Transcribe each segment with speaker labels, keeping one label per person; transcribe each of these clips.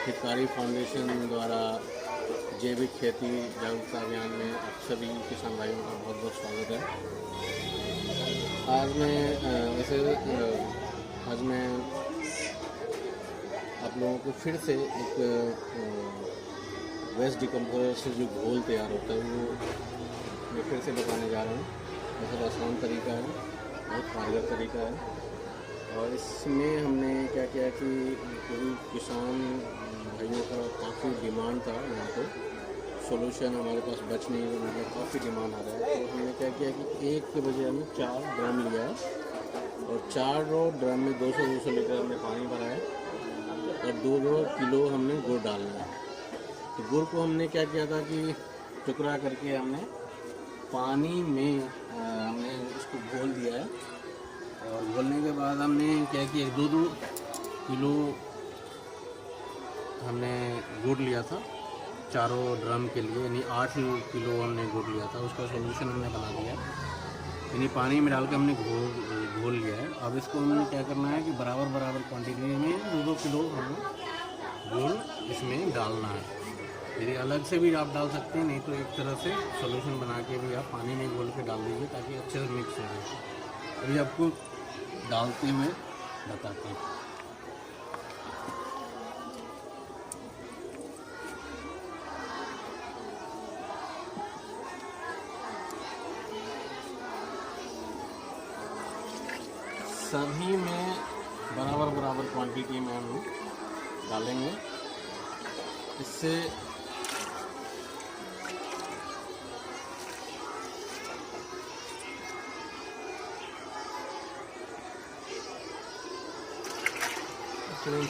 Speaker 1: हितकारी फाउंडेशन द्वारा जैविक खेती जागरूकता अभियान में आप सभी किसान भाइयों का बहुत बहुत स्वागत है। आज मैं आप लोगों को फिर से एक वेस्ट डिकम्पोजर से जो घोल तैयार होता है वो मैं फिर से बताने जा रहा हूँ। बहुत आसान तरीका है, बहुत कारगर तरीका है। और इसमें हमने क्या किया कि कोई किसान भाइयों का काफ़ी डिमांड था, यहाँ पे सॉल्यूशन हमारे पास बच नहीं रहा है, काफ़ी डिमांड आ रहा है। तो हमने क्या किया कि 1 के बजाय हमने 4 ड्रम लिया है और 4 ड्रम में 200-200 लीटर हमने पानी भरा है और 2-2 किलो हमने गुड़ डालना है। तो गुड़ को हमने क्या किया था कि टुकड़ा करके हमने पानी में हमने इसको घोल दिया है और घोलने के बाद हमने क्या किया 2-2 किलो हमने गुड़ लिया था चारों ड्रम के लिए, यानी 8 किलो हमने गुड़ लिया था। उसका सॉल्यूशन हमने बना दिया, यानी पानी में डाल के हमने घोल लिया है। अब इसको हमने क्या करना है कि बराबर क्वांटिटी में 2-2 किलो हमें गुड़ इसमें डालना है। यदि अलग से भी आप डाल सकते हैं, नहीं तो एक तरह से सॉल्यूशन बना के भी आप पानी में घोल के डाल दीजिए ताकि अच्छे से मिक्स हो जाए। अभी आपको डालते हुए बताते हैं। सभी में बराबर क्वांटिटी में हम डालेंगे। इससे करो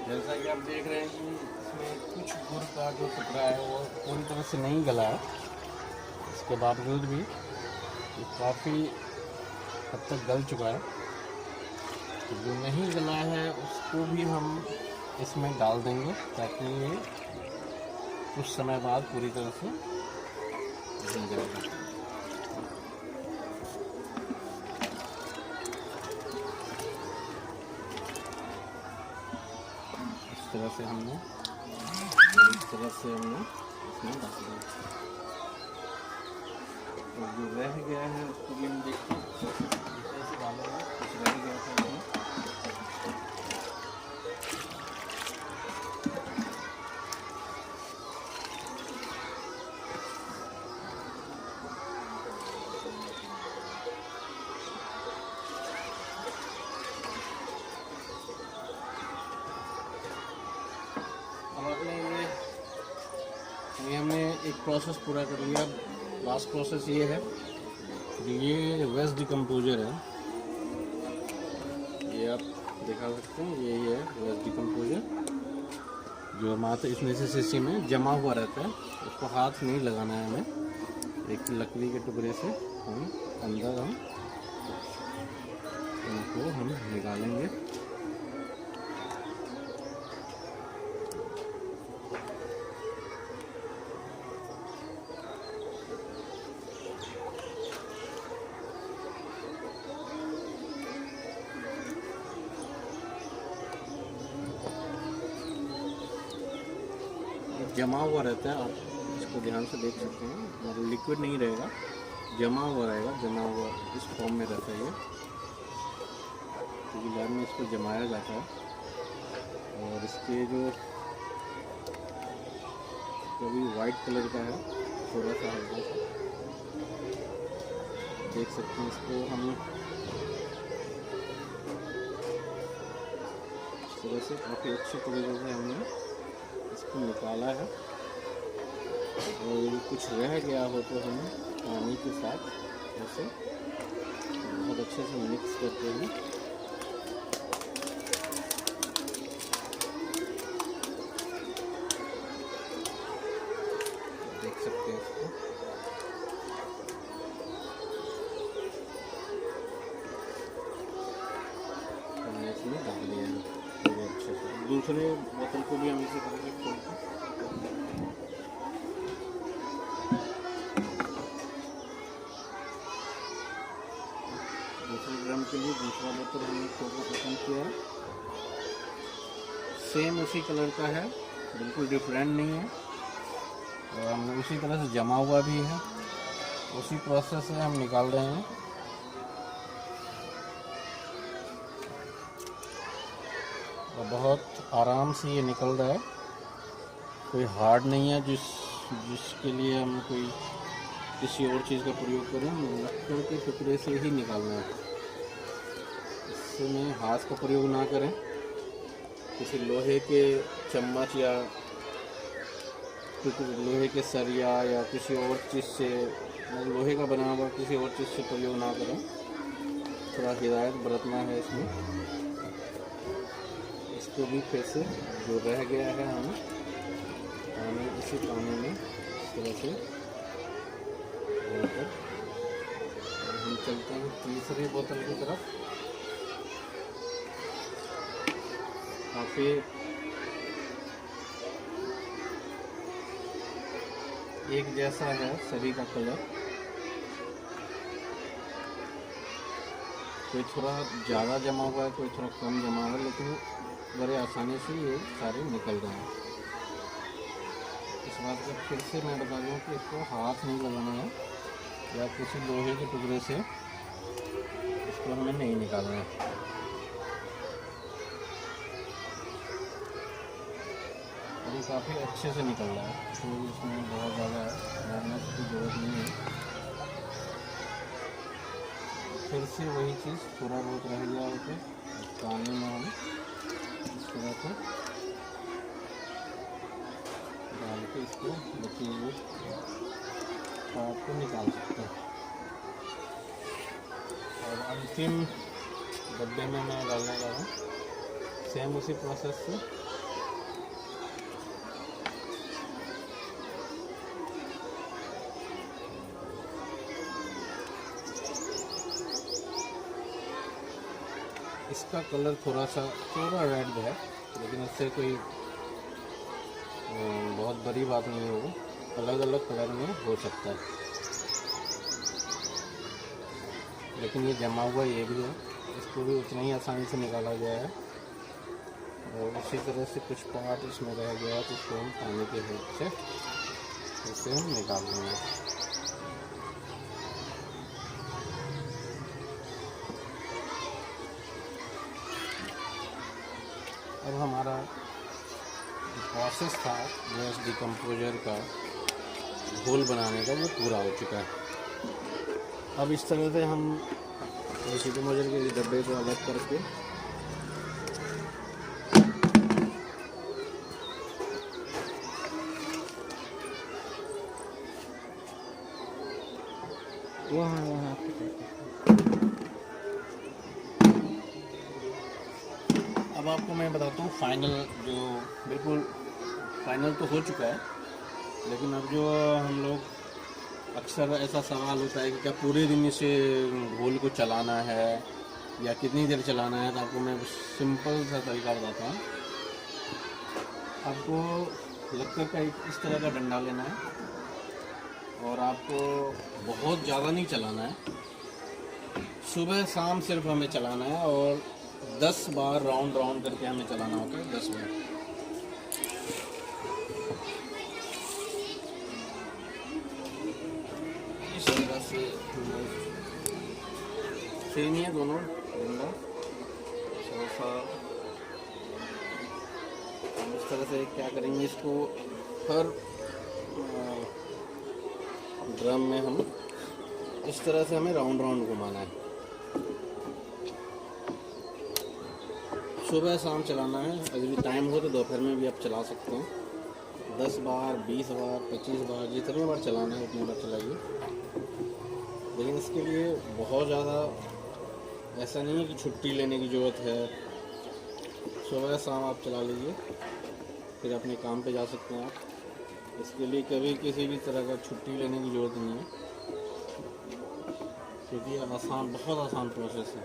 Speaker 1: जैसा कि आप देख रहे हैं कि इसमें कुछ गुड़ का जो टुकड़ा है वो पूरी तरह से नहीं गला है। इसके बावजूद भी ये काफ़ी हद तक गल चुका है। तो जो नहीं गला है उसको भी हम इसमें डाल देंगे ताकि ये कुछ समय बाद पूरी तरह से गल जाएगा। इस तरह से हमने इसमें डाल दिया। और जो रह गया है उसको भी हम देखते हैं कैसे डालेंगे। कुछ रह गया था इसमें। ये हमने एक प्रोसेस पूरा कर लिया। लास्ट प्रोसेस ये है, ये वेस्ट डिकम्पोजर है, ये आप दिखा सकते हैं, ये है वेस्ट डिकम्पोजर। जो हमारा इसमें से शीशी में जमा हुआ रहता है उसको हाथ नहीं लगाना है हमें। एक लकड़ी के टुकड़े से हम अंदर इनको हम निकालेंगे। जमा हुआ रहता है, आप इसको ध्यान से देख सकते हैं, मतलब लिक्विड नहीं रहेगा, जमा हुआ रहेगा, जमा हुआ इस फॉर्म में रहता है ये, क्योंकि बाद में इसको जमाया जाता है। और इसके जो कभी वाइट कलर का है, थोड़ा सा हल्का सा देख सकते हैं। इसको हम इस तरह से काफ़ी अच्छे तरीके से हमने इसको निकाला है। और कुछ रह गया हो तो हम पानी के साथ ऐसे बहुत अच्छे से मिक्स करते हैं। देख सकते हैं इसको, हमने इसमें डाल दिया है अच्छे से। दूसरे बोतल को भी हम इसी तरह से खोलते हैं। दूसरे ड्रम के लिए दूसरा बोतल हमने खोलना पसंद किया है। सेम उसी कलर का है, बिल्कुल डिफरेंट नहीं है, और हमने उसी तरह से जमा हुआ भी है, उसी प्रोसेस से हम निकाल रहे हैं। और बहुत आराम से ये निकल रहा है, कोई हार्ड नहीं है जिसके लिए हम कोई किसी और चीज़ का प्रयोग करें। लकड़ के टुकड़े से ही निकालना है, इसमें हाथ का प्रयोग ना करें। किसी लोहे के चम्मच या लोहे के सरिया या किसी और चीज़ से, लोहे का बना हुआ किसी और चीज़ से प्रयोग ना करें। थोड़ा हिदायत बरतना है इसमें। इसको भी फिर से जो रह गया है हमें इसी पानी में इस तरह से डालकर, और हम चलते हैं तीसरी बोतल की तरफ। काफ़ी एक जैसा है सभी का कलर, कोई थोड़ा ज़्यादा जमा हुआ है, कोई थोड़ा कम जमा हुआ है, लेकिन बड़े आसानी से ये सारे निकल रहे हैं। इस बात को फिर से मैं बता दूँ कि इसको हाथ नहीं लगाना है या किसी लोहे के टुकड़े से इसको हमें नहीं निकालना है। और ये काफ़ी अच्छे से निकल रहा है, तो इसमें बहुत ज़्यादा मेहनत की ज़रूरत नहीं है। फिर से वही चीज़ थोड़ा बहुत रह गया है तो पानी में हम इस तरह से डाल के इसको बचे हुए पार्ट को निकाल सकते हैं। और अंतिम डब्बे में मैं डालने लगा हूँ, सेम उसी प्रोसेस से। इसका कलर थोड़ा रेड है, लेकिन इससे कोई बहुत बड़ी बात नहीं होगी, अलग अलग कलर में हो सकता है। लेकिन ये जमा हुआ ये भी है, इसको भी उतना ही आसानी से निकाला गया है। और उसी तरह से कुछ पार्ट इसमें रह गया है, जिसको हम पानी के हेल्प से इसे हम निकाल देंगे। अब हमारा प्रोसेस था गैस डिकम्पोजर का घोल बनाने का, वो पूरा हो चुका है। अब इस तरह से हम गैस डिकम्पोजर के डब्बे को अलग करके वहाँ अब आपको मैं बताता हूँ फाइनल जो बिल्कुल फाइनल तो हो चुका है, लेकिन अब जो हम लोग अक्सर ऐसा सवाल होता है कि क्या पूरे दिन इसे घोल को चलाना है या कितनी देर चलाना है। तो आपको मैं सिंपल सा तरीका बताता हूँ। आपको लक्कड़ का इस तरह का डंडा लेना है और आपको बहुत ज़्यादा नहीं चलाना है, सुबह शाम सिर्फ हमें चलाना है और 10 बार राउंड राउंड करके हमें चलाना होता है, 10 बार। इस तरह से सेम ही है दोनों डंडा। हम इस तरह से क्या करेंगे, इसको हर ड्रम में हम इस तरह से हमें राउंड राउंड घुमाना है। सुबह शाम चलाना है। अगर भी टाइम हो तो दोपहर में भी आप चला सकते हैं। 10 बार, 20 बार, 25 बार, जितने बार चलाना है उतनी बार चलाइए। लेकिन इसके लिए बहुत ज़्यादा ऐसा नहीं है कि छुट्टी लेने की ज़रूरत है। सुबह शाम आप चला लीजिए, फिर अपने काम पे जा सकते हैं आप। इसके लिए कभी किसी भी तरह का छुट्टी लेने की ज़रूरत नहीं है, क्योंकि ये आसान, बहुत आसान प्रोसेस है।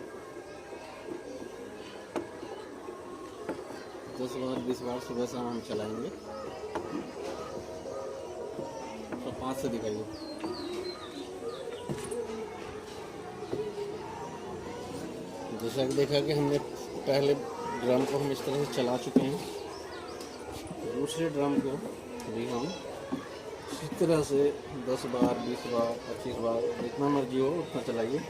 Speaker 1: 10 बार, 20 बार सुबह शाम हम चलाएंगे। तो 5 से दिखाइए। जैसा कि देखा कि हमने पहले ड्रम को हम इस तरह से चला चुके हैं, दूसरे ड्रम को भी हम इसी तरह से 10 बार, 20 बार, 25 बार, जितना मर्जी हो उतना चलाइए।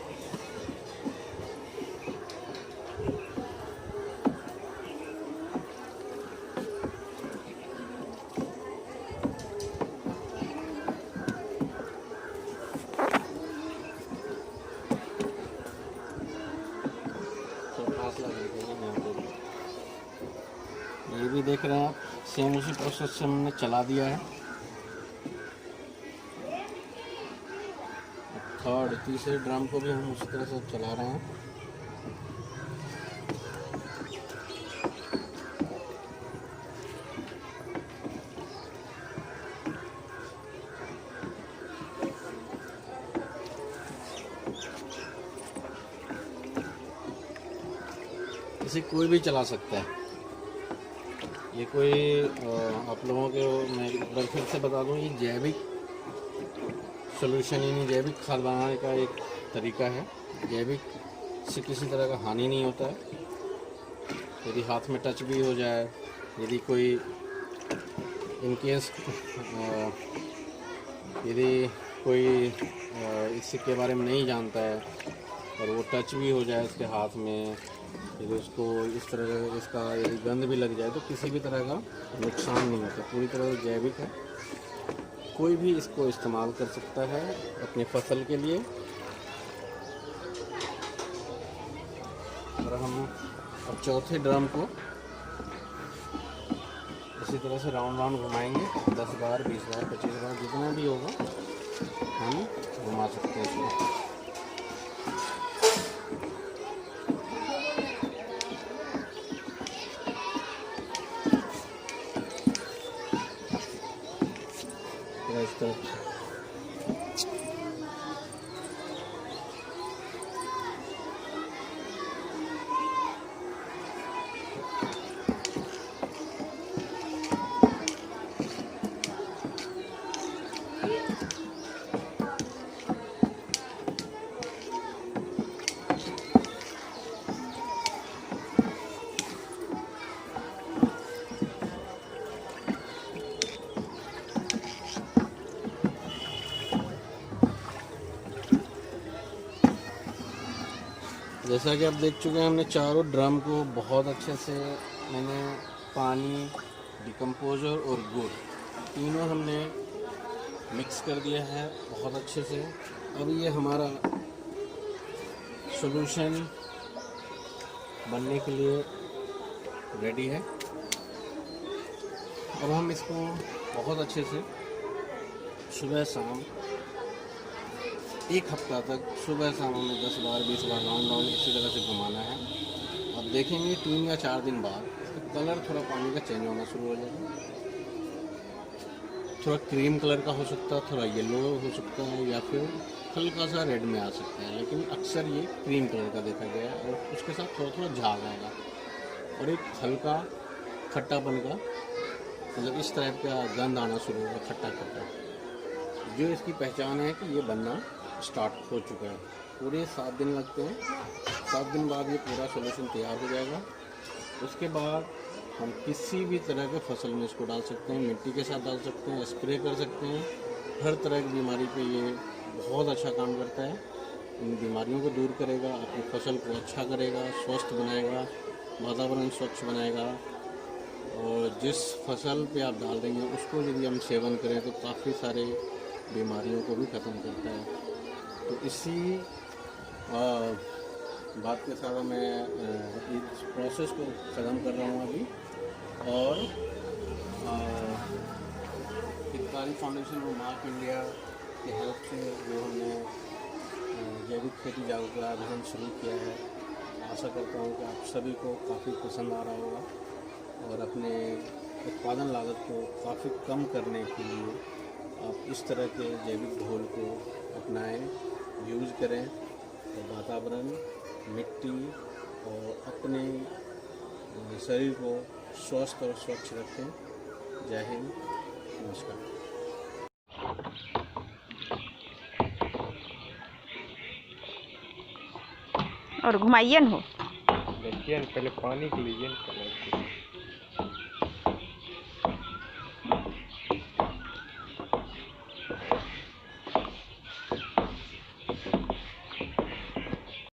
Speaker 1: ये भी देख रहे हैं आप, सेम उसी प्रोसेस से हमने चला दिया है। थर्ड, तीसरे ड्रम को भी हम उसी तरह से चला रहे हैं। इसे कोई भी चला सकता है। ये कोई आप लोगों को मैं एक बार फिर से बता दूं, ये जैविक सोल्यूशन यानी जैविक खाद बनाने का एक तरीका है। जैविक से किसी तरह का हानि नहीं होता है। यदि हाथ में टच भी हो जाए, यदि कोई इनकेस यदि कोई इसके बारे में नहीं जानता है और वो टच भी हो जाए उसके हाथ में, यदि उसको इस तरह का इसका यदि गंध भी लग जाए तो किसी भी तरह का नुकसान नहीं होता। पूरी तरह से जैविक है। कोई भी इसको इस्तेमाल कर सकता है अपनी फसल के लिए। और हम अब चौथे ड्रम को इसी तरह से राउंड राउंड घुमाएंगे। 10 बार, 20 बार, 25 बार, जितना भी होगा हम घुमा सकते हैं इसमें। इस तरह जैसा कि आप देख चुके हैं, हमने चारों ड्रम को बहुत अच्छे से मैंने पानी, डिकम्पोजर और गुड़ तीनों हमने मिक्स कर दिया है बहुत अच्छे से। अब ये हमारा सॉल्यूशन बनने के लिए रेडी है। अब हम इसको बहुत अच्छे से सुबह शाम एक हफ्ता तक सुबह शाम हमें 10 बार, 20 बार राउंड राउंड इसी तरह से घुमाना है। अब देखेंगे 3 या 4 दिन बाद इसका कलर थोड़ा पानी का चेंज होना शुरू हो जाएगा। थोड़ा क्रीम कलर का हो सकता है, थोड़ा येलो हो सकता है, या फिर हल्का सा रेड में आ सकता है, लेकिन अक्सर ये क्रीम कलर का देखा गया है। और उसके साथ थोड़ा थोड़ा झाग आएगा और एक हल्का खट्टापन का, मतलब इस टाइप का गंध आना शुरू होगा, खट्टा खट्टा। जो इसकी पहचान है कि ये बनना स्टार्ट हो चुका है। पूरे 7 दिन लगते हैं। 7 दिन बाद ये पूरा सोल्यूशन तैयार हो जाएगा। उसके बाद हम किसी भी तरह के फसल में इसको डाल सकते हैं, मिट्टी के साथ डाल सकते हैं, स्प्रे कर सकते हैं। हर तरह की बीमारी पे ये बहुत अच्छा काम करता है। इन बीमारियों को दूर करेगा, अपनी फसल को अच्छा करेगा, स्वस्थ बनाएगा, वातावरण स्वच्छ बनाएगा। और जिस फसल पे आप डाल रही हैं उसको यदि हम सेवन करें तो काफ़ी सारे बीमारियों को भी ख़त्म करता है। तो इसी बात के साथ मैं इस प्रोसेस को ख़त्म कर रहा हूँ अभी। और हितकारी फाउंडेशन और मार्क इंडिया की हेल्प से जो हमने जैविक खेती जागरूकता अभियान शुरू किया है, आशा करता हूँ कि आप सभी को काफ़ी पसंद आ रहा होगा। और अपने उत्पादन लागत को काफ़ी कम करने के लिए आप इस तरह के जैविक घोल को अपनाएं, यूज़ करें, और वातावरण, मिट्टी और अपने शरीर को स्वस्थ और स्वच्छ रखें। जय हिंद, नमस्कार।
Speaker 2: और घुमाइए न हो।
Speaker 3: देखिए पहले पानी के लीजिए।